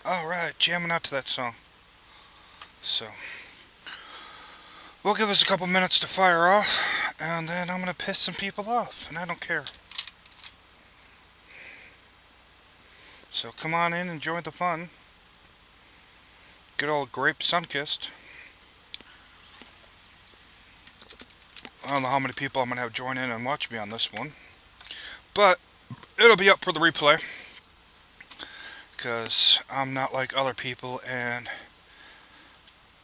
Alright, jamming out to that song. So, we'll give this a couple minutes to fire off, and then I'm gonna piss some people off, and I don't care. So come on in, enjoy the fun. Good old grape sunkissed. I don't know how many people I'm gonna have join in and watch me on this one, but it'll be up for the replay, because I'm not like other people and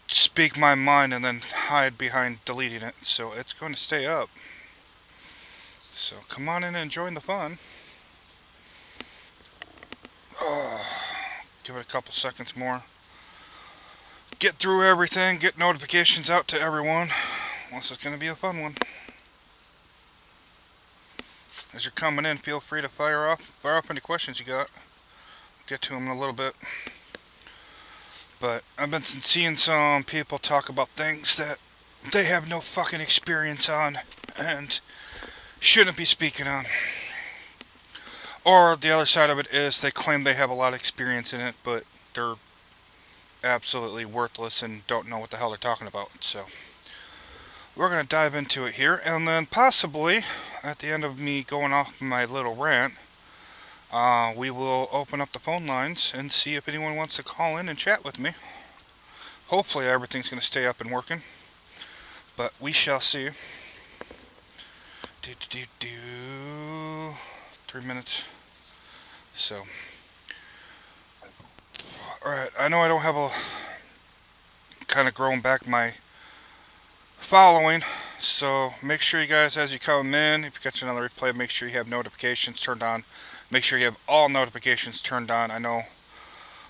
speak my mind and then hide behind deleting it, so it's going to stay up. So come on in and join the fun. Oh, give it a couple seconds more. Get through everything, get notifications out to everyone. This is going to be a fun one. As you're coming in, feel free to fire off any questions you got. Get to them in a little bit. But I've been seeing some people talk about things that they have no fucking experience on and shouldn't be speaking on. Or the other side of it is they claim they have a lot of experience in it, but they're absolutely worthless and don't know what the hell they're talking about. So we're going to dive into it here, and then possibly at the end of me going off my little rant, we will open up the phone lines and see if anyone wants to call in and chat with me. Hopefully everything's going to stay up and working, but we shall see. 3 minutes. So, alright, I know I don't have a kind of grown back my following, so make sure you guys, as you come in, if you catch another replay, make sure you have notifications turned on. Make sure you have all notifications turned on. I know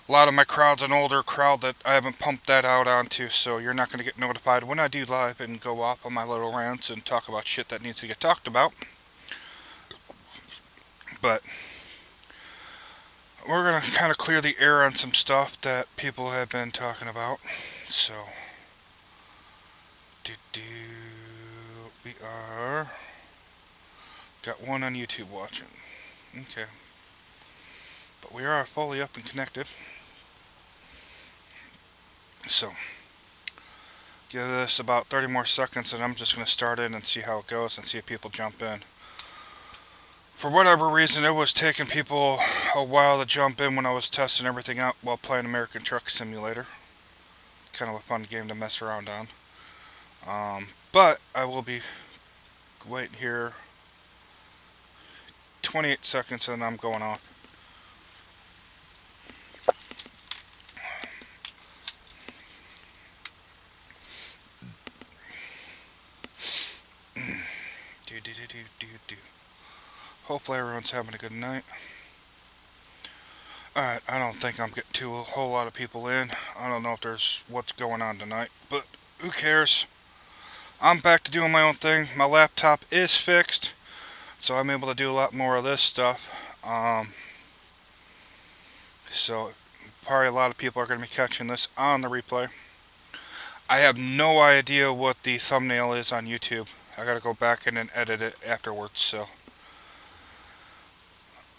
a lot of my crowd's an older crowd that I haven't pumped that out onto, so you're not going to get notified when I do live and go off on my little rants and talk about shit that needs to get talked about. But we're going to kind of clear the air on some stuff that people have been talking about. So, we are... Got one on YouTube watching. Okay. But we are fully up and connected. So, give this about 30 more seconds and I'm just going to start in and see how it goes and see if people jump in. For whatever reason, it was taking people a while to jump in when I was testing everything out while playing American Truck Simulator. Kind of a fun game to mess around on. But I will be waiting here 28 seconds and I'm going off. Hopefully everyone's having a good night. Alright, I don't think I'm getting to a whole lot of people in. I don't know if there's what's going on tonight, but who cares? I'm back to doing my own thing. My laptop is fixed, so I'm able to do a lot more of this stuff. So probably a lot of people are going to be catching this on the replay. I have no idea what the thumbnail is on YouTube. I gotta go back in and edit it afterwards, so.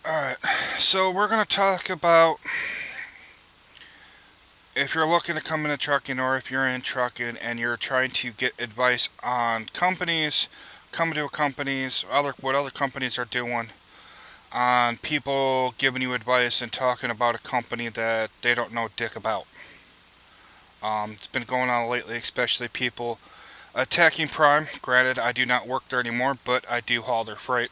Alright, so we're gonna talk about if you're looking to come into trucking or if you're in trucking and you're trying to get advice on companies, coming to companies, what other companies are doing, on people giving you advice and talking about a company that they don't know dick about. It's been going on lately, especially people attacking Prime. Granted, I do not work there anymore, but I do haul their freight.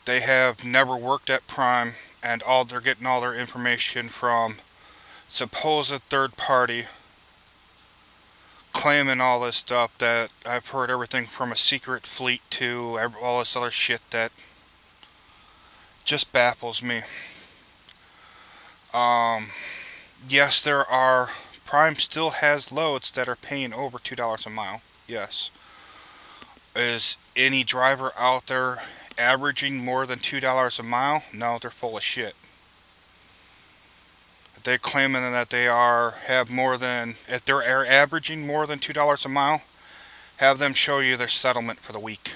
They have never worked at Prime, and they're getting all their information from supposed third party, claiming all this stuff that I've heard everything from a secret fleet to all this other shit that just baffles me. Yes, there are. Prime still has loads that are paying over $2 a mile. Yes. Is any driver out there averaging more than $2 a mile? No, they're full of shit. They're claiming that they have more than, if they're averaging more than $2 a mile, have them show you their settlement for the week.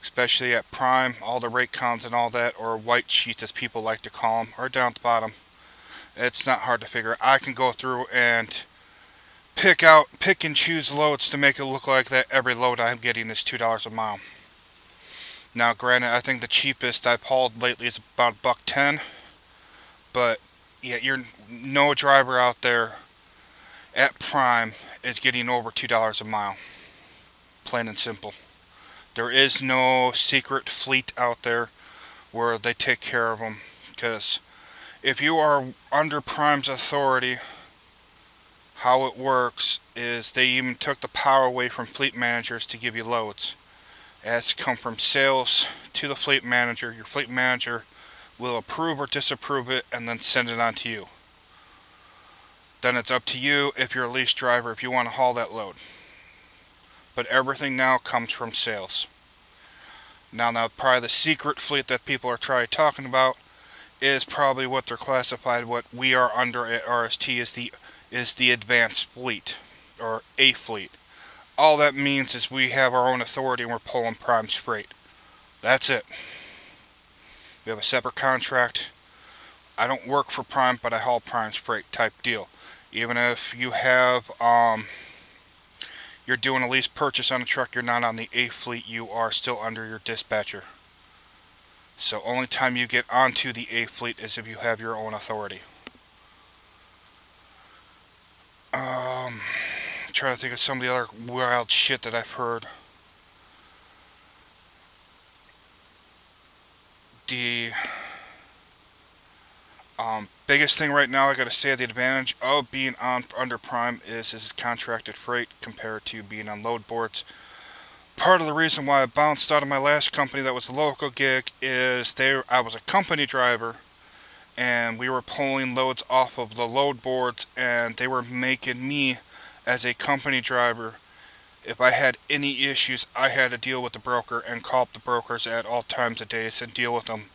especially at Prime. All the rate cons and all that, or white sheets as people like to call them, are down at the bottom. It's not hard to figure. I can go through and pick and choose loads to make it look like that every load I'm getting is $2 a mile. Now, granted, I think the cheapest I've hauled lately is about $1.10, but yeah, you're no driver out there at Prime is getting over $2 a mile. Plain and simple. There is no secret fleet out there where they take care of them, because if you are under Prime's authority, how it works is they even took the power away from fleet managers to give you loads. It has to come from sales to the fleet manager. Your fleet manager will approve or disapprove it and then send it on to you. Then it's up to you, if you're a lease driver, if you want to haul that load. But everything now comes from sales. Now probably the secret fleet that people are talking about is probably what they're classified. What we are under at RST is the advanced fleet, or A fleet. All that means is we have our own authority and we're pulling Prime's freight. That's it. We have a separate contract. I don't work for Prime, but I haul Prime's freight type deal. Even if you have, you're doing a lease purchase on a truck, you're not on the A fleet, you are still under your dispatcher. So only time you get onto the A fleet is if you have your own authority. I'm trying to think of some of the other wild shit that I've heard. The biggest thing right now, I gotta say, the advantage of being under Prime is contracted freight compared to being on load boards. Part of the reason why I bounced out of my last company that was a local gig is I was a company driver, and we were pulling loads off of the load boards, and they were making me, as a company driver, if I had any issues, I had to deal with the broker and call up the brokers at all times of days and deal with them,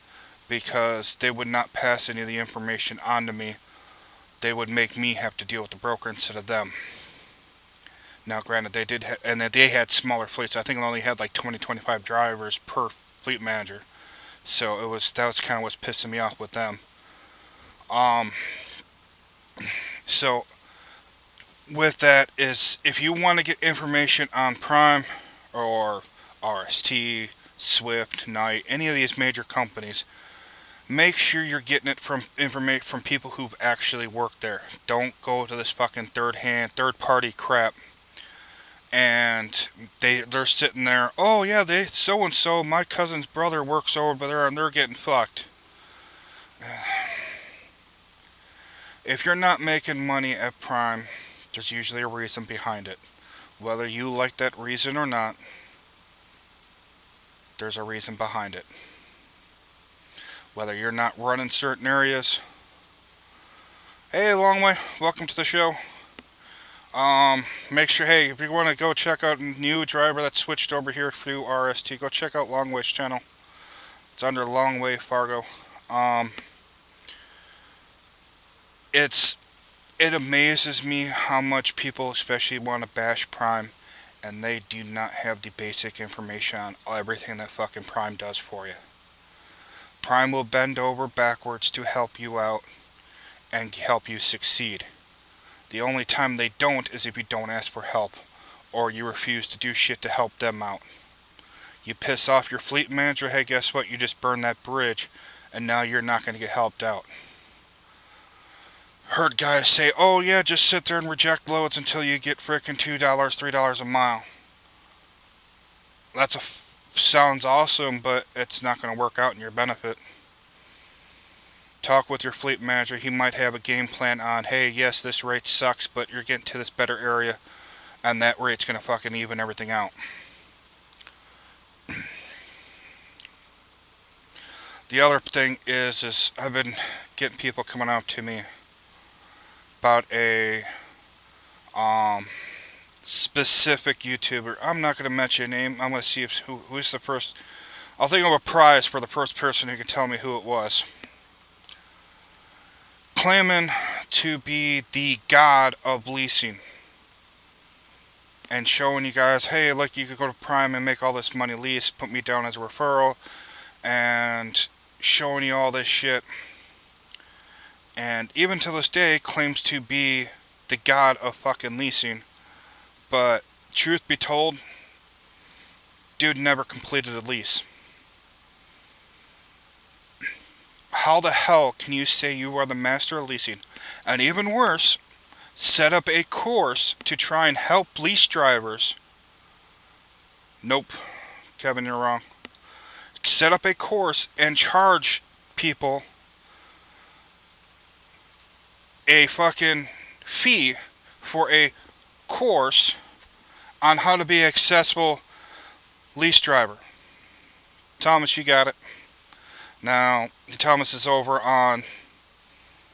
because they would not pass any of the information on to me. They would make me have to deal with the broker instead of them. Now, granted, they had smaller fleets. I think they only had like 20-25 drivers per fleet manager. So that was kind of what's pissing me off with them. So with that is, if you want to get information on Prime or RST, Swift, Knight, any of these major companies, make sure you're getting it from information from people who've actually worked there. Don't go to this fucking third-party crap. And they're sitting there, oh yeah, so and so, my cousin's brother works over there and they're getting fucked. If you're not making money at Prime, there's usually a reason behind it. Whether you like that reason or not, there's a reason behind it. Whether you're not running certain areas. Hey, Longway, welcome to the show. Make sure, hey, if you want to go check out a new driver that switched over here to RST, go check out Longway's channel. It's under Longway Fargo. It amazes me how much people especially want to bash Prime, and they do not have the basic information on everything that fucking Prime does for you. Prime will bend over backwards to help you out and help you succeed. The only time they don't is if you don't ask for help, or you refuse to do shit to help them out. You piss off your fleet manager, hey, guess what? You just burned that bridge, and now you're not going to get helped out. Heard guys say, oh yeah, just sit there and reject loads until you get frickin' $2, $3 a mile. Sounds awesome, but it's not going to work out in your benefit. Talk with your fleet manager. He might have a game plan on, hey, yes, this rate sucks, but you're getting to this better area, and that rate's going to fucking even everything out. The other thing is I've been getting people coming out to me about a specific YouTuber. I'm not going to mention a name. I'm going to see who's the first. I'll think of a prize for the first person who can tell me who it was. Claiming to be the god of leasing. and showing you guys, hey, look, you could go to Prime and make all this money lease, put me down as a referral, and showing you all this shit. And even to this day claims to be the god of fucking leasing. But truth be told, dude never completed a lease. How the hell can you say you are the master of leasing? And even worse, set up a course to try and help lease drivers. Nope, Kevin, you're wrong. Set up a course and charge people a fucking fee for a course on how to be a successful lease driver. Thomas, you got it. Now, Thomas is over on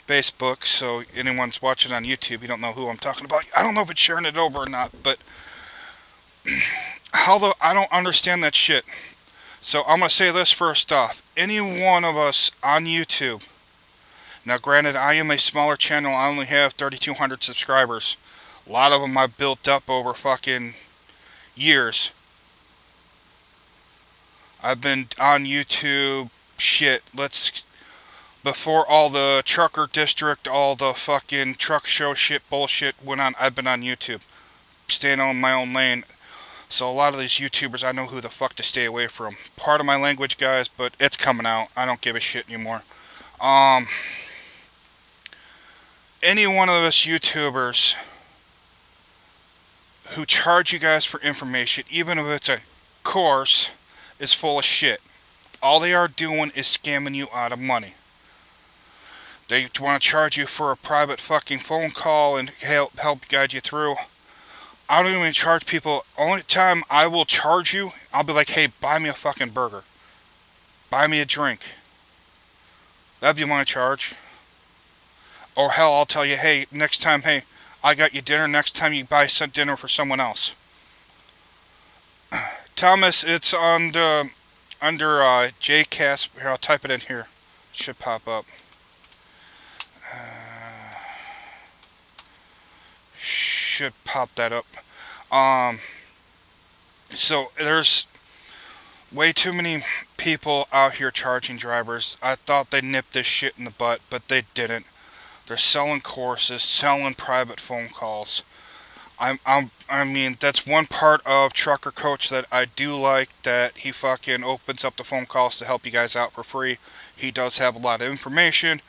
Facebook, so anyone's watching on YouTube, you don't know who I'm talking about. I don't know if it's sharing it over or not, but I don't understand that shit. So I'm going to say this first off. Any one of us on YouTube, now granted I am a smaller channel, I only have 3,200 subscribers. A lot of them I've built up over fucking years. I've been on YouTube, before all the trucker district, all the fucking truck show shit bullshit went on, I've been on YouTube. Staying on my own lane. So a lot of these YouTubers, I know who the fuck to stay away from. Part of my language, guys, but it's coming out. I don't give a shit anymore. Any one of us YouTubers who charge you guys for information, even if it's a course, is full of shit. All they are doing is scamming you out of money. They want to charge you for a private fucking phone call and help guide you through. I don't even charge people. Only time I will charge you, I'll be like, hey, buy me a fucking burger. Buy me a drink. That'd be my charge. Or hell, I'll tell you, hey, next time, hey, I got you dinner. Next time you buy some dinner for someone else. Thomas, it's under jcas. Here, I'll type it in here. It should pop up. Should pop that up. So there's way too many people out here charging drivers. I thought they nipped this shit in the butt, but they didn't. They're selling courses, selling private phone calls. I mean, that's one part of Trucker Coach that I do like, that he fucking opens up the phone calls to help you guys out for free. He does have a lot of information.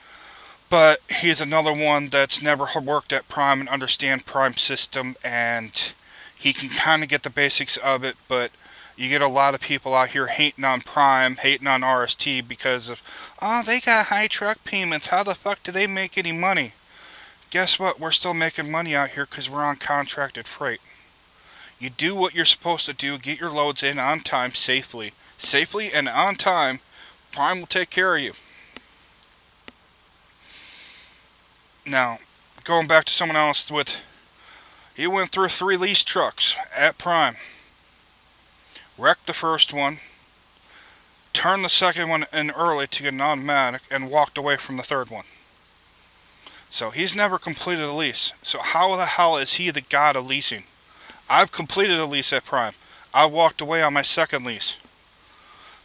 But he's another one that's never worked at Prime and understand Prime system, and he can kind of get the basics of it, but you get a lot of people out here hating on Prime, hating on RST because of, oh, they got high truck payments. How the fuck do they make any money? Guess what? We're still making money out here because we're on contracted freight. You do what you're supposed to do, get your loads in on time safely. Safely and on time, Prime will take care of you. Now, going back to someone else he went through 3 lease trucks at Prime. Wrecked the first one, turned the second one in early to get an automatic, and walked away from the third one. So he's never completed a lease. So how the hell is he the god of leasing? I've completed a lease at Prime. I walked away on my second lease.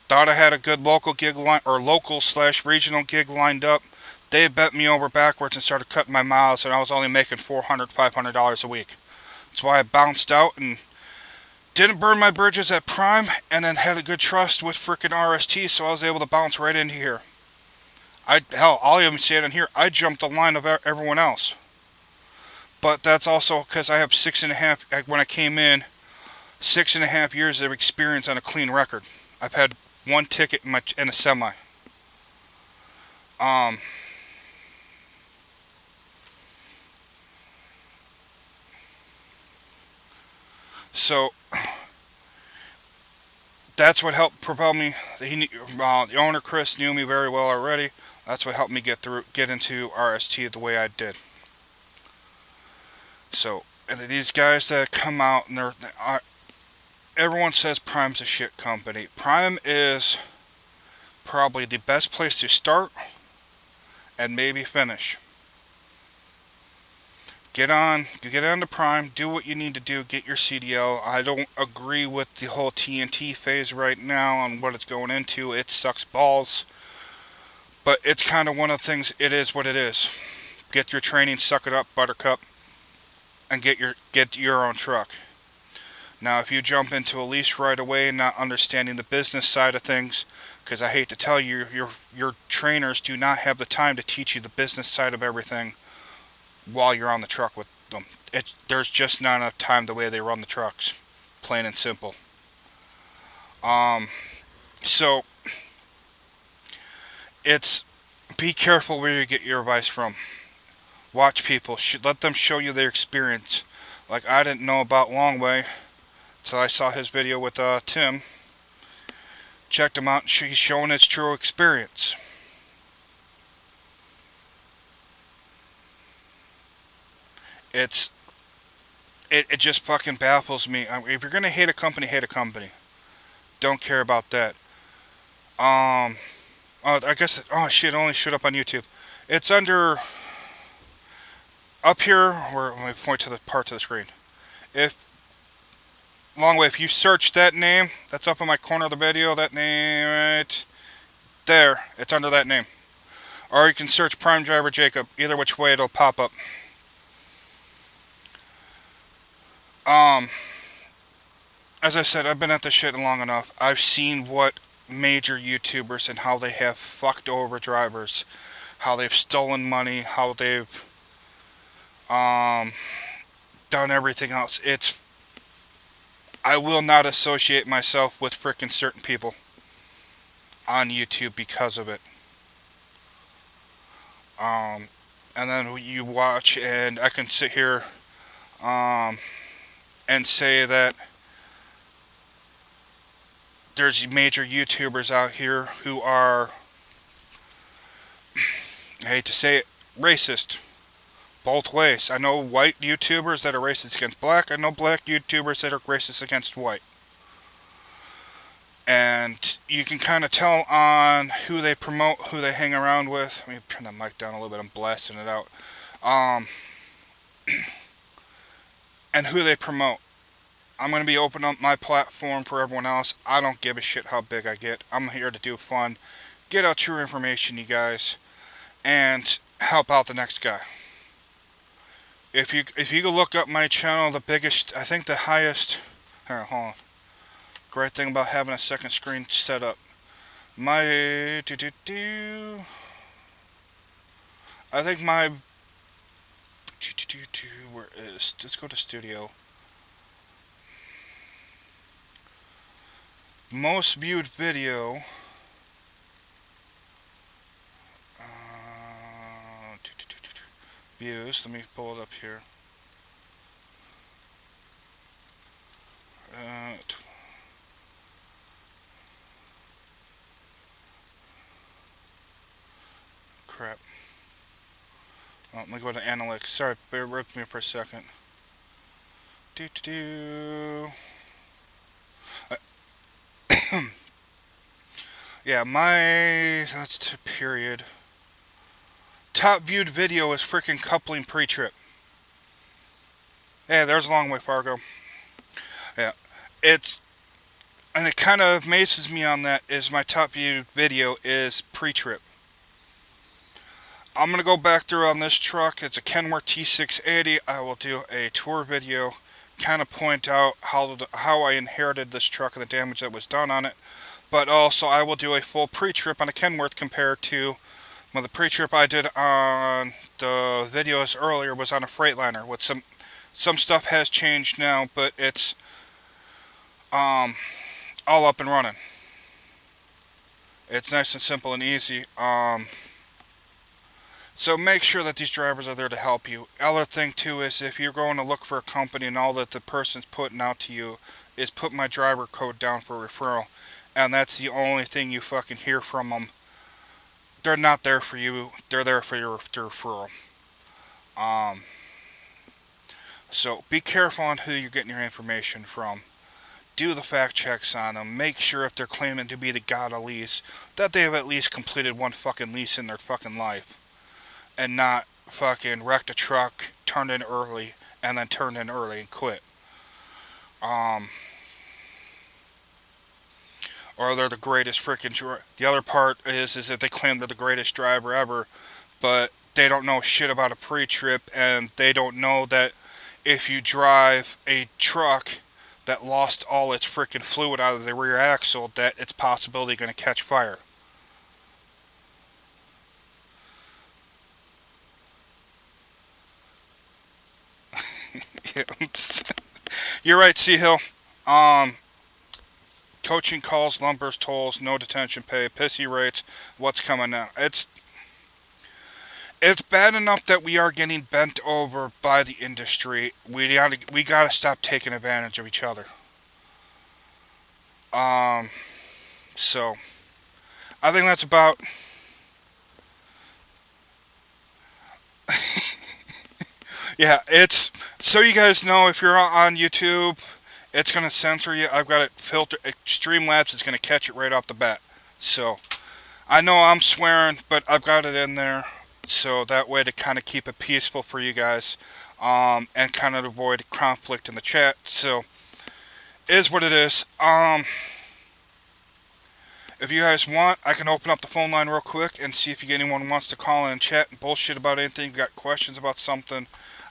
Thought I had a good local / regional gig lined up. They bent me over backwards and started cutting my miles, and I was only making $400, $500 a week. That's why I bounced out and didn't burn my bridges at Prime, and then had a good trust with frickin' RST, so I was able to bounce right into here. I'll even say it in here, I jumped the line of everyone else. But that's also because I have 6.5, when I came in, 6.5 years of experience on a clean record. I've had 1 ticket in a semi. So that's what helped propel me. The owner Chris knew me very well already. That's what helped me get into RST the way I did. So these guys that come out and everyone says Prime's a shit company. Prime is probably the best place to start and maybe finish. get on the Prime, do what you need to do, get your CDL. I don't agree with the whole TNT phase right now on what it's going into. It sucks balls. But it's kind of one of the things, it is what it is. Get your training, suck it up, buttercup, and get your own truck. Now, if you jump into a lease right away, not understanding the business side of things, because I hate to tell you, your trainers do not have the time to teach you the business side of everything while you're on the truck with them. There's just not enough time the way they run the trucks, plain and simple. So it's be careful where you get your advice from. Watch people, let them show you their experience. Like I didn't know about Longway, so I saw his video with Tim. Checked him out, and he's showing his true experience. It just fucking baffles me. If you're gonna hate a company, hate a company. Don't care about that. I guess. Oh shit! It only showed up on YouTube. It's under up here. Where let me point to the part of the screen. If Longway, if you search that name, that's up in my corner of the video. That name right there. It's under that name. Or you can search Prime Driver Jacob. Either which way, it'll pop up. As I said, I've been at this shit long enough. I've seen what major YouTubers and how they have fucked over drivers, how they've stolen money, how they've done everything else. I will not associate myself with frickin' certain people on YouTube because of it. And then you watch, and I can sit here and say that there's major YouTubers out here who are, I hate to say it, racist. Both ways. I know white YouTubers that are racist against black. I know black YouTubers that are racist against white. And you can kind of tell on who they promote, who they hang around with. Let me turn the mic down a little bit. I'm blasting it out. And who they promote. I'm going to be opening up my platform for everyone else. I don't give a shit how big I get. I'm here to do fun, get out true information, you guys, and help out the next guy. If you go look up my channel, the biggest, I think the highest, here, hold on. Great thing about having a second screen set up. I think my, where is, let's go to studio. Most viewed video, views, let me pull it up here. Crap. Oh, let me go to analytics. Sorry, bear with me for a second. Yeah, that's to period. Top viewed video is freaking coupling pre-trip. Yeah, there's a long way, Fargo. Yeah, and it kind of amazes me on that is my top viewed video is pre-trip. I'm going to go back through on this truck. It's a Kenworth T680. I will do a tour video, kind of point out how I inherited this truck and the damage that was done on it. But also I will do a full pre-trip on a Kenworth compared to, well, the pre-trip I did on the videos earlier was on a Freightliner. With some stuff has changed now, but it's all up and running. It's nice and simple and easy. So make sure that these drivers are there to help you. Other thing too is if you're going to look for a company and all that the person's putting out to you is put my driver code down for referral. And that's the only thing you fucking hear from them. They're not there for you. They're there for your referral. So be careful on who you're getting your information from. Do the fact checks on them. Make sure if they're claiming to be the god of lease, that they have at least completed one fucking lease in their fucking life. And not fucking wrecked a truck turned in early and then turned in early and quit. Um, or they're the greatest freaking driver. The other part is that they claim they're the greatest driver ever, but they don't know shit about a pre-trip, and they don't know that if you drive a truck that lost all its freaking fluid out of the rear axle, that it's possibly going to catch fire. You're right, Sea Hill. Um, Coaching calls, lumbers, tolls, no detention pay, pissy rates. What's coming now? It's bad enough that we are getting bent over by the industry. We gotta stop taking advantage of each other. Um, so I think that's about. Yeah, it's so you guys know if you're on YouTube, it's gonna censor you. I've got it filtered. Streamlabs is gonna catch it right off the bat. So I know I'm swearing, but I've got it in there, so that way to kind of keep it peaceful for you guys, and kind of avoid conflict in the chat. So is what it is. If you guys want, I can open up the phone line real quick and see if anyone wants to call in and chat and bullshit about anything. Got questions about something,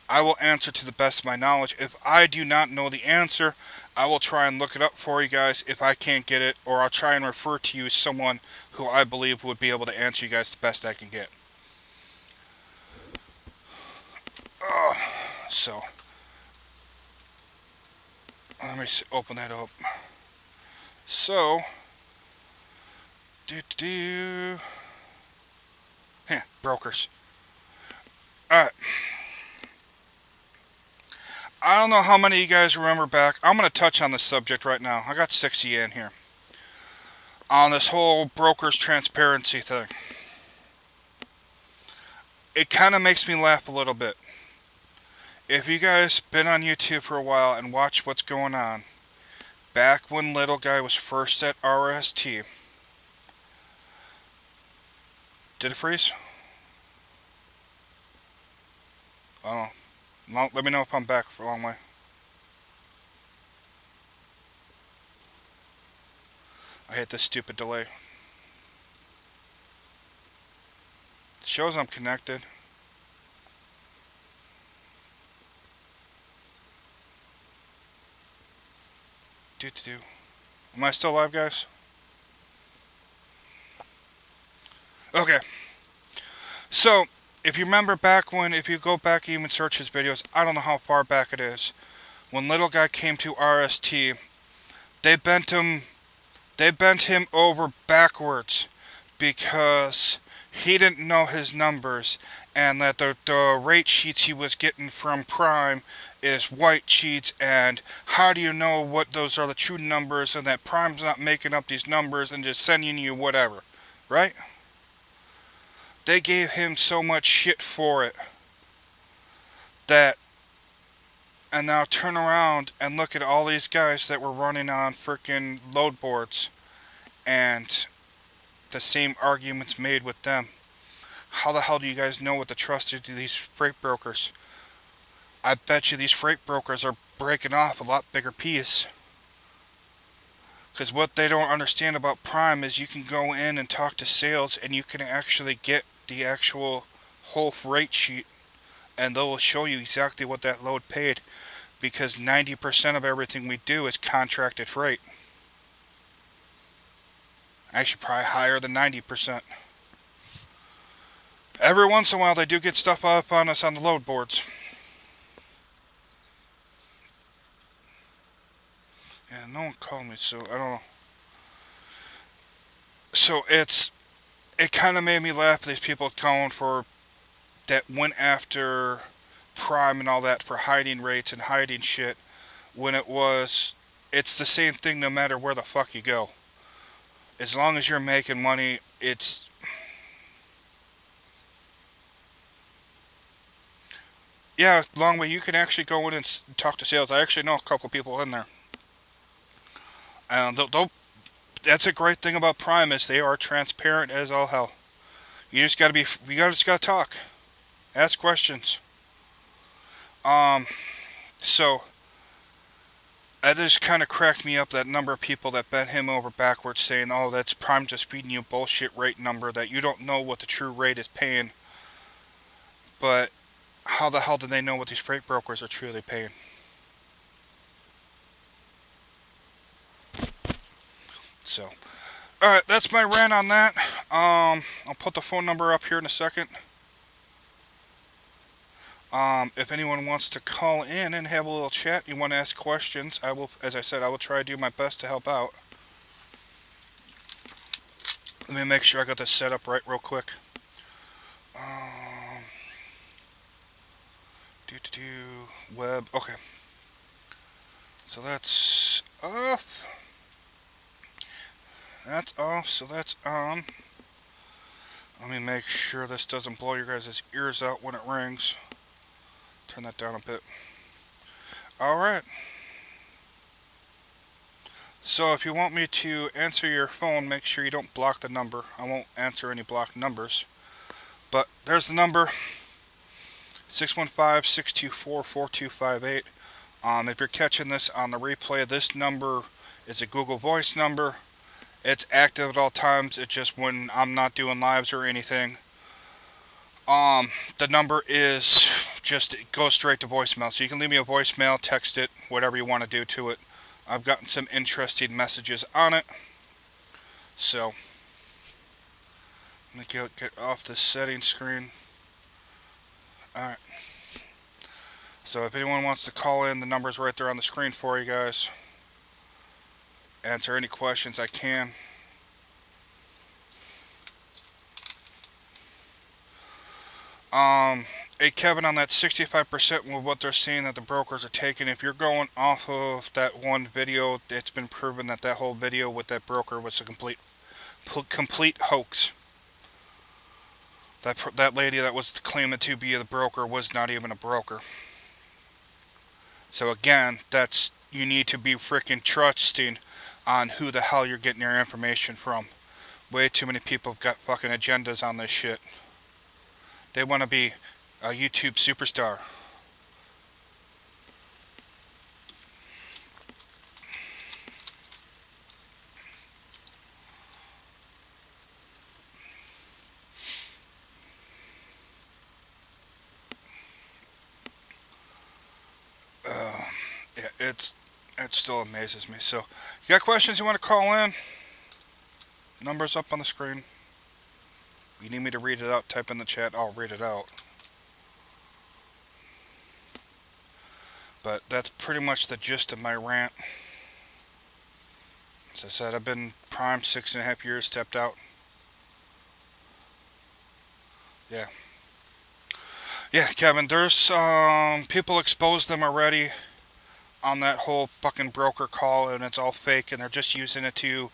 I will answer to the best of my knowledge. If I do not know the answer, I will try and look it up for you guys if I can't get it, or I'll try and refer to you someone who I believe would be able to answer you guys the best I can get. So, let me open that up. So, brokers. Alright. I don't know how many of you guys remember back. I'm going to touch on this subject right now. I got 60 in here. On this whole brokers transparency thing. It kind of makes me laugh a little bit. If you guys been on YouTube for a while and watch what's going on, back when little guy was first at RST, did it freeze? Oh, no, let me know if I'm back for a long way. I hate this stupid delay. It shows I'm connected. Am I still live, guys? Okay. So, if you remember back when, if you go back and even search his videos, I don't know how far back it is. When little guy came to RST, they bent him over backwards because he didn't know his numbers, and that the rate sheets he was getting from Prime is white sheets, and how do you know what those are the true numbers, and that Prime's not making up these numbers and just sending you whatever, right? They gave him so much shit for it that, and now turn around and look at all these guys that were running on frickin' load boards, and the same arguments made with them. How the hell do you guys know what to trust to these freight brokers? I bet you these freight brokers are breaking off a lot bigger piece. Because what they don't understand about Prime is you can go in and talk to sales and you can actually get the actual whole rate sheet, and they will show you exactly what that load paid, because 90% of everything we do is contracted freight. Actually, probably higher than 90%. Every once in a while, they do get stuff up on us on the load boards. Yeah, no one called me, so I don't know. So it kind of made me laugh, these people calling for, that went after Prime and all that for hiding rates and hiding shit, when it's the same thing no matter where the fuck you go. As long as you're making money, it's... Yeah, long way, you can actually go in and talk to sales. I actually know a couple people in there. And that's a great thing about Prime, is they are transparent as all hell. You just gotta talk. Ask questions. So that just kind of cracked me up, that number of people that bent him over backwards saying, oh, that's Prime just feeding you a bullshit rate number that you don't know what the true rate is paying. But how the hell do they know what these freight brokers are truly paying? So, alright, that's my rant on that. I'll put the phone number up here in a second. If anyone wants to call in and have a little chat, you want to ask questions, I will, as I said, I will try to do my best to help out. Let me make sure I got this set up right real quick. Web, okay. So that's off. That's off, so that's on. Let me make sure this doesn't blow your guys' ears out when it rings. Turn that down a bit. Alright. So if you want me to answer your phone, make sure you don't block the number. I won't answer any blocked numbers. But there's the number. 615-624-4258. If you're catching this on the replay, this number is a Google Voice number. It's active at all times. It's just when I'm not doing lives or anything. The number is just, it goes straight to voicemail. So you can leave me a voicemail, text it, whatever you want to do to it. I've gotten some interesting messages on it. So, let me get off the settings screen. Alright. So if anyone wants to call in, the number's right there on the screen for you guys. Answer any questions I can. Hey Kevin, on that 65% with what they're saying that the brokers are taking, if you're going off of that one video, it's been proven that that whole video with that broker was a complete hoax. That lady that was claiming to be the broker was not even a broker. So again, that's, you need to be freaking trusting on who the hell you're getting your information from. Way too many people have got fucking agendas on this shit. They want to be a YouTube superstar. Yeah, it still amazes me. So, you got questions you want to call in? Numbers up on the screen. You need me to read it out, type in the chat, I'll read it out. But that's pretty much the gist of my rant. As I said, I've been Prime 6.5 years, stepped out. Yeah. Yeah, Kevin, there's people exposed them already on that whole fucking broker call, and it's all fake, and they're just using it to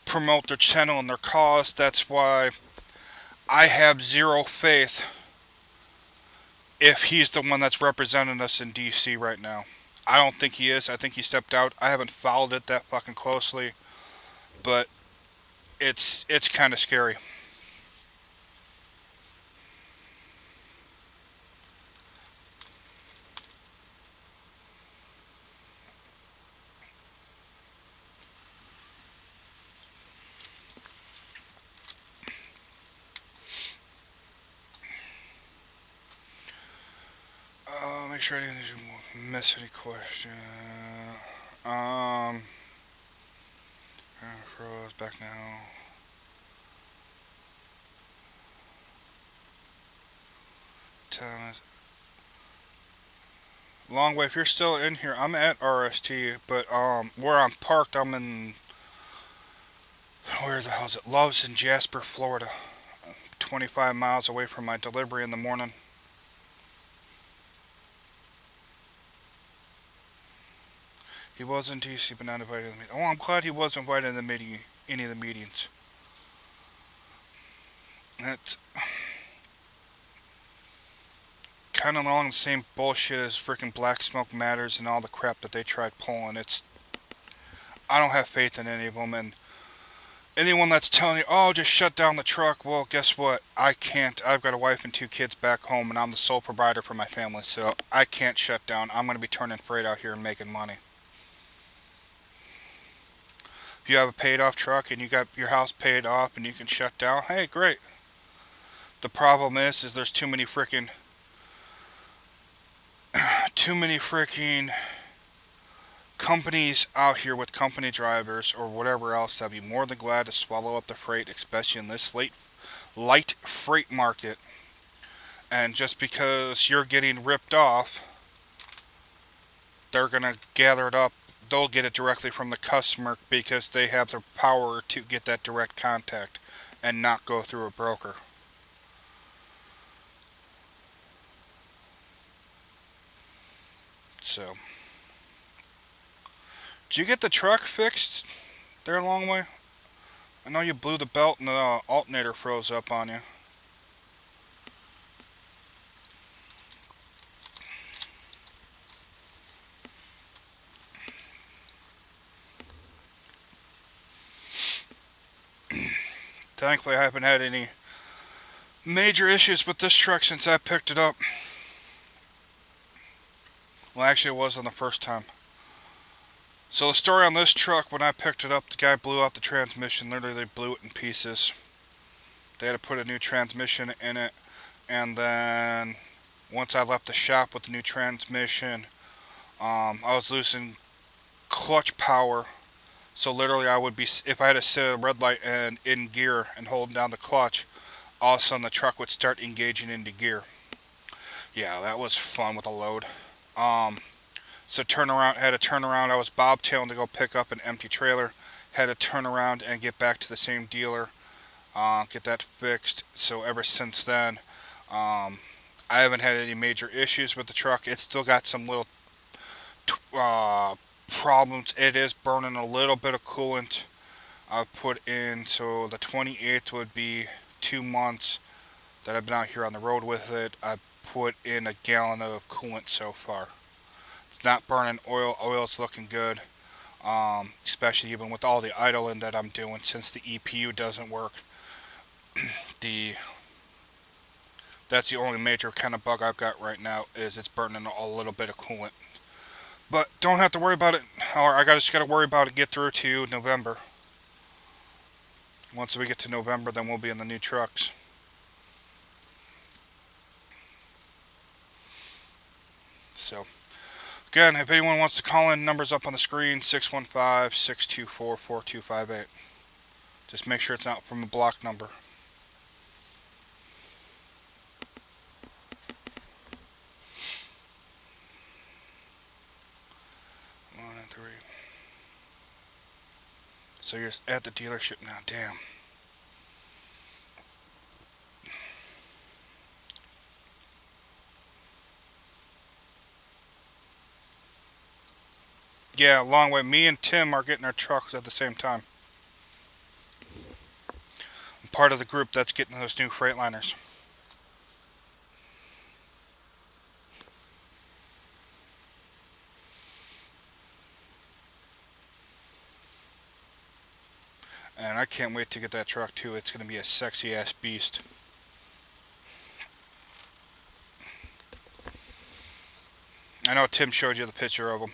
promote their channel and their cause. That's why I have zero faith if he's the one that's representing us in DC right now. I don't think he is. I think he stepped out. I haven't followed it that fucking closely, but it's kind of scary. Make sure I didn't miss any question. Froze back now. Thomas. Long way. If you're still in here, I'm at RST, but where I'm parked, I'm in, where the hell is it? Love's in Jasper, Florida. 25 miles away from my delivery in the morning. He was in DC, but not invited to the meeting. Oh, I'm glad he was invited to the meeting, any of the meetings. That's kind of along the same bullshit as freaking Black Smoke Matters and all the crap that they tried pulling. I don't have faith in any of them, and anyone that's telling you, oh, just shut down the truck, well, guess what? I can't. I've got a wife and 2 kids back home, and I'm the sole provider for my family, so I can't shut down. I'm going to be turning freight out here and making money. If you have a paid off truck and you got your house paid off and you can shut down, hey, great. The problem is there's too many freaking companies out here with company drivers or whatever else that'd be more than glad to swallow up the freight, especially in this light freight market. And just because you're getting ripped off, they're gonna gather it up. They'll get it directly from the customer because they have the power to get that direct contact and not go through a broker. So, did you get the truck fixed there, Longway? I know you blew the belt and the alternator froze up on you. Thankfully, I haven't had any major issues with this truck since I picked it up. Well, actually, it was on the first time. So the story on this truck, when I picked it up, the guy blew out the transmission. Literally, they blew it in pieces. They had to put a new transmission in it. And then, once I left the shop with the new transmission, I was losing clutch power. So literally, I would be, if I had to sit at a red light and in gear and holding down the clutch, all of a sudden the truck would start engaging into gear. Yeah, that was fun with a load. So had to turn around. I was bobtailing to go pick up an empty trailer. Had to turn around and get back to the same dealer, get that fixed. So ever since then, I haven't had any major issues with the truck. It's still got some little problems. It is burning a little bit of coolant. I've put in, so the 28th would be 2 months that I've been out here on the road with it. I put in a gallon of coolant so far. It's not burning oil. Oil's looking good, especially even with all the idling that I'm doing since the EPU doesn't work. the That's the only major kind of bug I've got right now is it's burning a little bit of coolant. But don't have to worry about it, or just got to worry about it get through to November. Once we get to November, then we'll be in the new trucks. So, again, if anyone wants to call in, numbers up on the screen, 615-624-4258. Just make sure it's not from a block number. One and three. So you're at the dealership now, damn. Yeah, long way. Me and Tim are getting our trucks at the same time. I'm part of the group that's getting those new Freightliners. And I can't wait to get that truck too. It's going to be a sexy ass beast. I know Tim showed you the picture of him.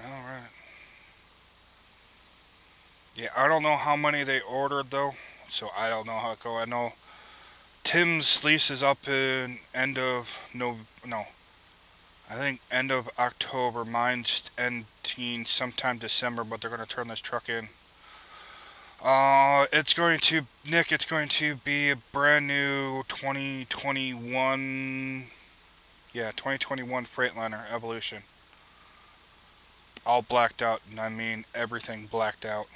Alright. Yeah, I don't know how many they ordered though, so I don't know how it go. I know Tim's lease is up in I think end of October. Mine's ending sometime December, but they're going to turn this truck in. It's going to be a brand new 2021, 2021 Freightliner Evolution. All blacked out, and I mean everything blacked out.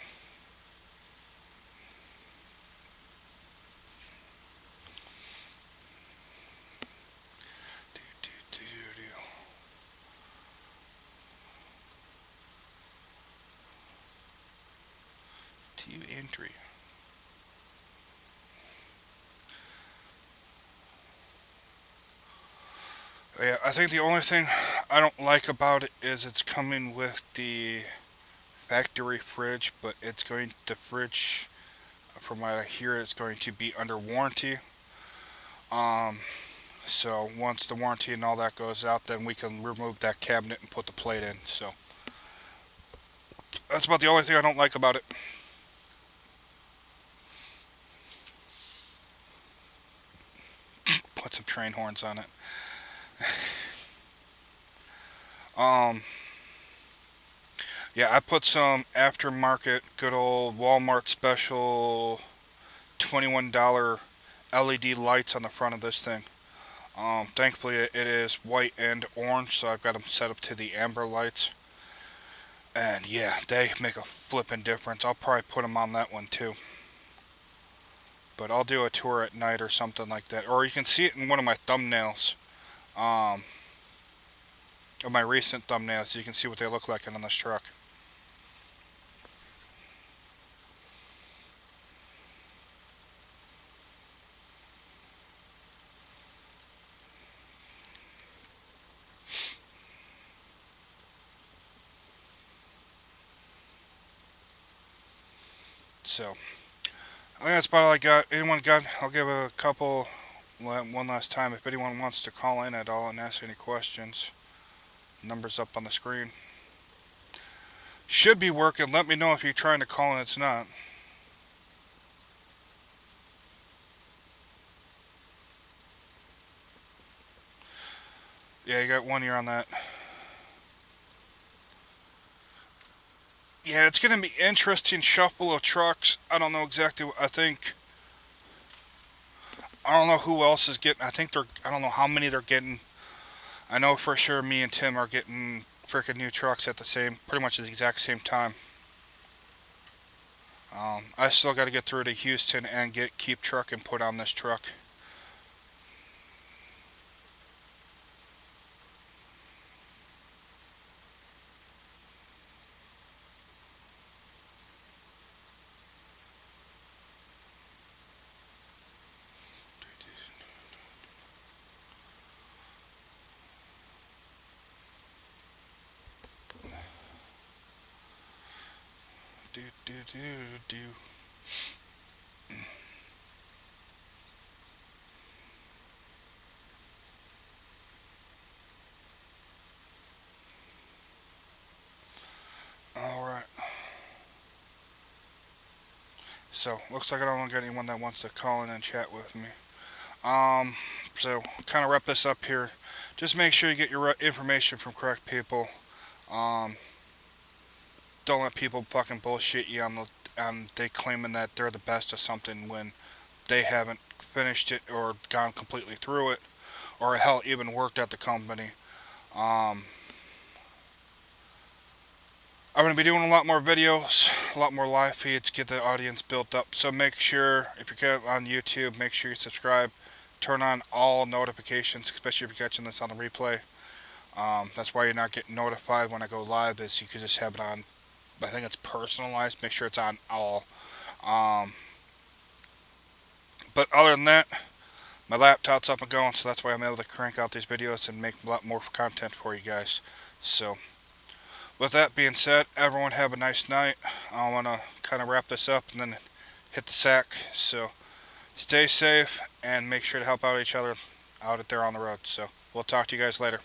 factory. Yeah, I think the only thing I don't like about it is it's coming with the factory fridge, but the fridge, from what I hear, is going to be under warranty. Um, so once the warranty and all that goes out, then we can remove that cabinet and put the plate in. So that's about the only thing I don't like about it. Put some train horns on it. Um, yeah, I put some aftermarket, good old Walmart special $21 LED lights on the front of this thing. Thankfully, it is white and orange, so I've got them set up to the amber lights. And yeah, they make a flippin' difference. I'll probably put them on that one too. But I'll do a tour at night or something like that. Or you can see it in one of my thumbnails. Um, of my recent thumbnails. You can see what they look like on this truck. So, I think that's about all I got. I'll give a couple, one last time. If anyone wants to call in at all and ask any questions, numbers up on the screen. Should be working. Let me know if you're trying to call and it's not. Yeah, you got 1 year on that. Yeah, it's going to be interesting shuffle of trucks. I don't know exactly. I don't know who else is getting. I don't know how many they're getting. I know for sure me and Tim are getting freaking new trucks at pretty much the exact same time. I still got to get through to Houston and keep truck and put on this truck. Do do do do. All right. So looks like I don't got anyone that wants to call in and chat with me. Um, so kind of wrap this up here. Just make sure you get your information from correct people. Um, don't let people fucking bullshit you on they claiming that they're the best of something when they haven't finished it or gone completely through it, or hell even worked at the company. Um, I'm going to be doing a lot more videos, a lot more live feeds, get the audience built up. So make sure, if you're on YouTube, make sure you subscribe. Turn on all notifications, especially if you're catching this on the replay. That's why you're not getting notified when I go live, is you can just have it on, I think it's personalized. Make sure it's on all. Um, but other than that, my laptop's up and going, so that's why I'm able to crank out these videos and make a lot more content for you guys. So with that being said, everyone have a nice night. I want to kind of wrap this up and then hit the sack. So stay safe and make sure to help out each other out there on the road. So we'll talk to you guys later.